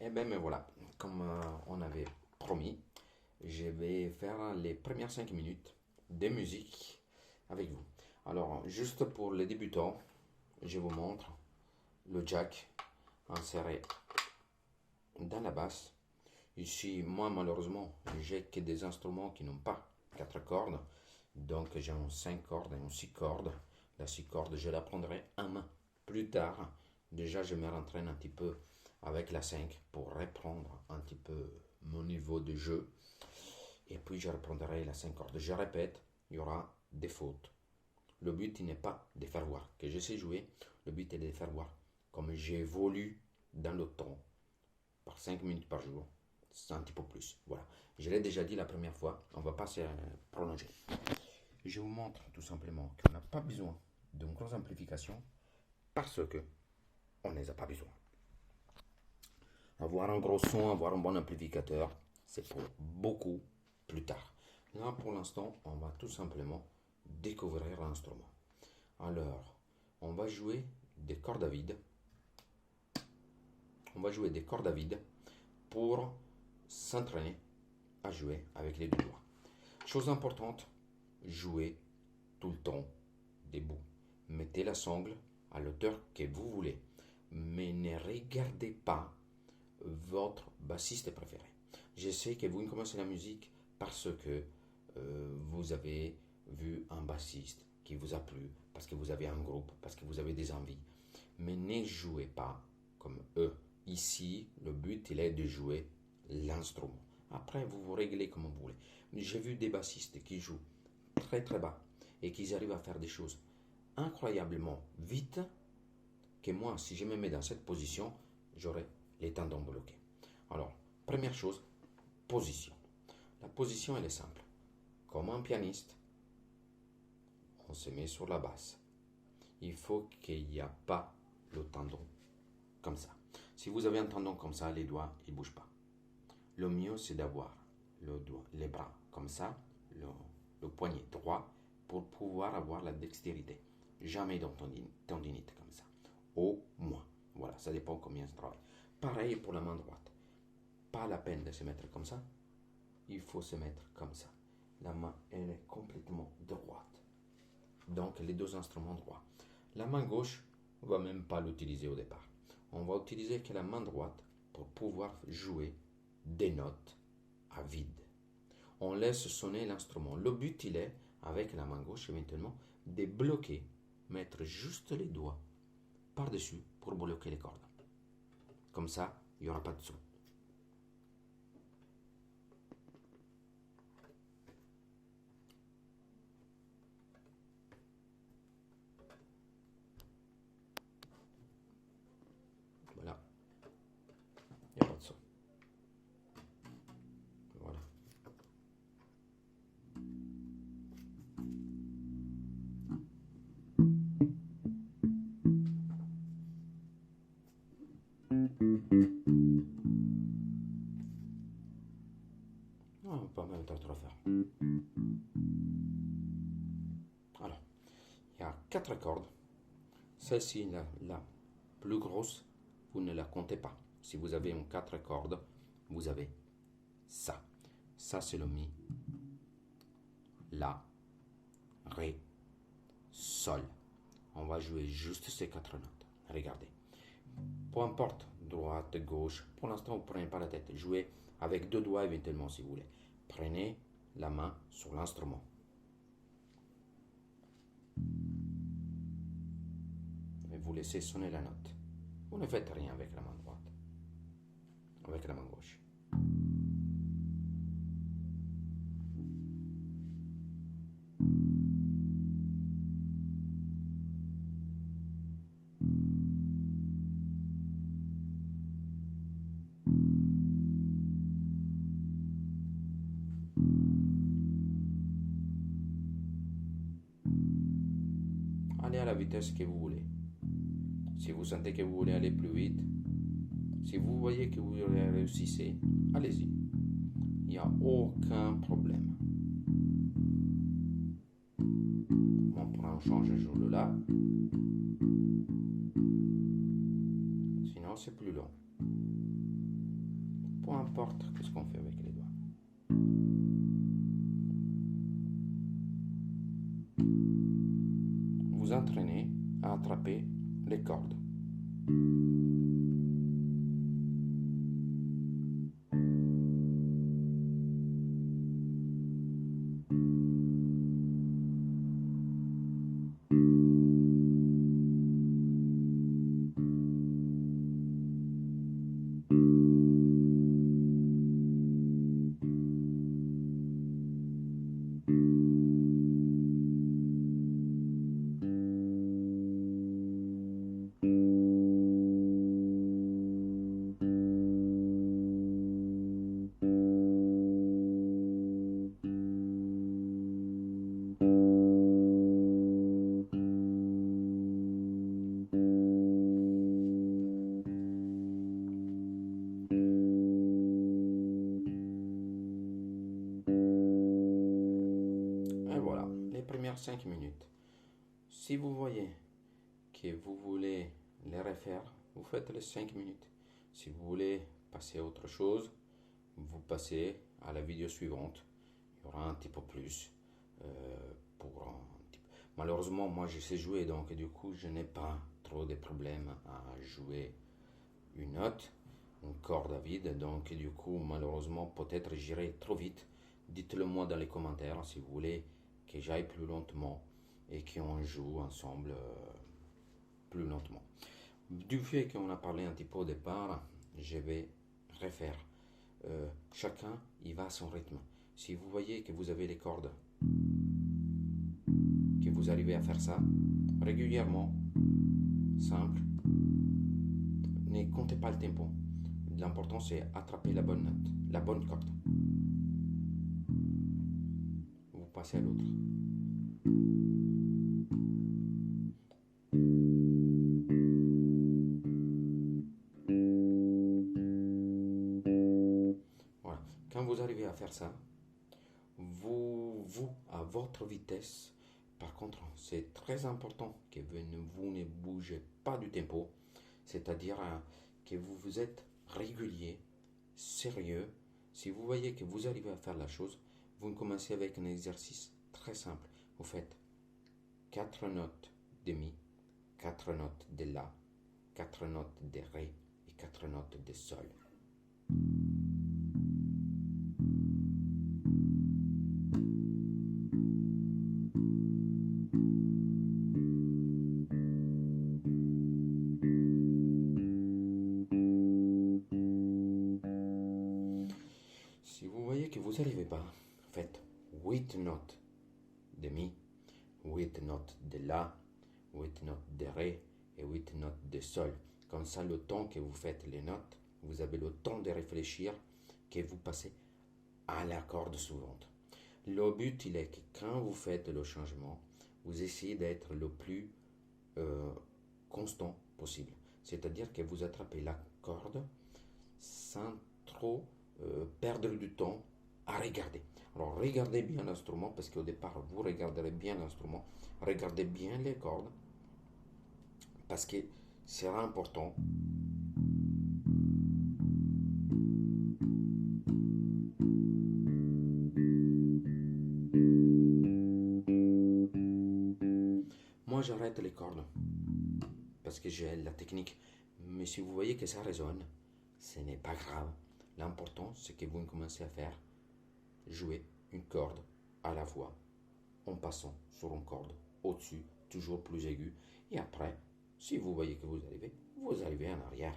Eh bien, mais voilà, comme on avait promis, je vais faire les premières 5 minutes de musique avec vous. Alors, juste pour les débutants, je vous montre le jack inséré dans la basse. Ici, moi, malheureusement, j'ai que des instruments qui n'ont pas 4 cordes. Donc, j'ai un 5 cordes et un 6 cordes. La 6 cordes, je la prendrai en main plus tard. Déjà, je me rentraîne un petit peu avec la 5 pour reprendre un petit peu mon niveau de jeu. Et puis, je reprendrai la 5 cordes. Je répète, il y aura des fautes. Le but n'est pas de faire voir que je sais jouer. Le but est de faire voir comme j'évolue dans le temps par 5 minutes par jour. C'est un petit peu plus. Voilà. Je l'ai déjà dit la première fois. On ne va pas se prolonger. Je vous montre tout simplement qu'on n'a pas besoin d'une grosse amplification parce que on ne les a pas besoin. Avoir un gros son, avoir un bon amplificateur, c'est pour beaucoup plus tard. Là, pour l'instant, on va tout simplement découvrir l'instrument. Alors, on va jouer des cordes à vide. On va jouer des cordes à vide pour s'entraîner à jouer avec les deux doigts. Chose importante, jouez tout le temps debout. Mettez la sangle à l'auteur que vous voulez, mais ne regardez pas votre bassiste préféré. Je sais que vous commencez la musique parce que vous avez vu un bassiste qui vous a plu, parce que vous avez un groupe, parce que vous avez des envies. Mais ne jouez pas comme eux. Ici, le but, il est de jouer l'instrument. Après, vous vous réglez comme vous voulez. J'ai vu des bassistes qui jouent très très bas et qui arrivent à faire des choses incroyablement vite que moi, si je me mets dans cette position, j'aurai les tendons bloqués. Alors, première chose, position. La position, elle est simple. Comme un pianiste, on se met sur la basse. Il faut qu'il n'y a pas le tendon comme ça. Si vous avez un tendon comme ça, les doigts, ils ne bougent pas. Le mieux, c'est d'avoir les bras comme ça, le poignet droit, pour pouvoir avoir la dextérité. Jamais dans tendinite comme ça. Au moins. Voilà, ça dépend combien je travaille. Pareil pour la main droite. Pas la peine de se mettre comme ça. Il faut se mettre comme ça. La main, elle est complètement droite. Donc, les deux instruments droits. La main gauche, on ne va même pas l'utiliser au départ. On va utiliser que la main droite pour pouvoir jouer des notes à vide. On laisse sonner l'instrument. Le but, il est, avec la main gauche éventuellement, de bloquer, mettre juste les doigts par-dessus pour bloquer les cordes. Comme ça, il n'y aura pas de son. Voilà. Il n'y a pas de son. Voilà. On va pas même d'autres faire. Alors, il y a 4 cordes. Celle-ci, la plus grosse, vous ne la comptez pas. Si vous avez une 4 cordes, vous avez ça. Ça, c'est le mi, la, ré, sol. On va jouer juste ces 4 notes. Regardez. Peu importe, droite, gauche. Pour l'instant, vous ne prenez pas la tête. Jouez avec 2 doigts éventuellement si vous voulez. Prenez la main sur l'instrument. Et vous laissez sonner la note. Vous ne faites rien avec la main droite. Avec la main gauche. Allez à la vitesse que vous voulez. Si vous sentez que vous voulez aller plus vite, si vous voyez que vous réussissez, allez-y. Il n'y a aucun problème. On pourra changer jour de là. Sinon, c'est plus long. importe ce qu'on fait avec les doigts. Vous entraînez à attraper les cordes. Et voilà, les premières 5 minutes. Si vous voyez que vous voulez les refaire, vous faites les 5 minutes. Si vous voulez passer à autre chose, vous passez à la vidéo suivante. Il y aura un petit peu plus. Malheureusement, moi je sais jouer, donc du coup je n'ai pas trop de problèmes à jouer une note, une corde à vide. Donc du coup, malheureusement, peut-être j'irai trop vite. Dites-le moi dans les commentaires si vous voulez que j'aille plus lentement et qu'on joue ensemble plus lentement. Du fait qu'on a parlé un petit peu au départ, je vais refaire. Chacun y va à son rythme. Si vous voyez que vous avez les cordes, que vous arrivez à faire ça régulièrement, simple, ne comptez pas le tempo. L'important c'est attraper la bonne note, la bonne corde. Vous passez à l'autre. Voilà. Quand vous arrivez à faire ça, vous à votre vitesse, par contre, c'est très important que vous ne bougez pas du tempo, c'est-à-dire que vous êtes régulier, sérieux. Si vous voyez que vous arrivez à faire la chose, vous commencez avec un exercice très simple. Vous faites 4 notes de mi, 4 notes de la, 4 notes de ré et 4 notes de sol. Si vous voyez que vous n'arrivez pas, faites 8 notes de mi, 8 notes de la, 8 notes de ré et 8 notes de sol. Comme ça, le temps que vous faites les notes, vous avez le temps de réfléchir que vous passez à la corde suivante. Le but, il est que quand vous faites le changement, vous essayez d'être le plus constant possible. C'est-à-dire que vous attrapez la corde sans trop perdre du temps à regarder. Alors regardez bien l'instrument parce qu'au départ vous regarderez bien l'instrument, regardez bien les cordes parce que c'est important. Moi j'arrête les cordes parce que j'ai la technique, mais si vous voyez que ça résonne, ce n'est pas grave. L'important c'est que vous commencez à faire jouer une corde à la fois en passant sur une corde au-dessus, toujours plus aiguë, et après, si vous voyez que vous arrivez en arrière.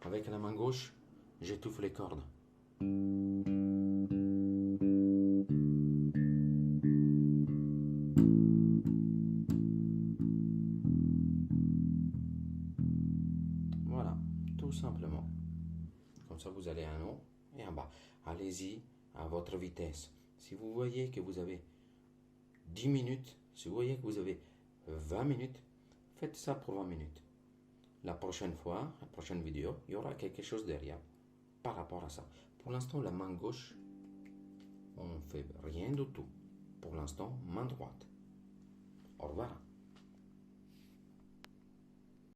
Avec la main gauche, j'étouffe les cordes. Voilà, tout simplement. Comme ça, vous allez en haut et en bas. Allez-y à votre vitesse. Si vous voyez que vous avez 10 minutes, Si vous voyez que vous avez 20 minutes, faites ça pour 20 minutes. La prochaine fois, la prochaine vidéo, il y aura quelque chose derrière par rapport à ça. Pour l'instant, la main gauche, on ne fait rien du tout. Pour l'instant, main droite. Au revoir.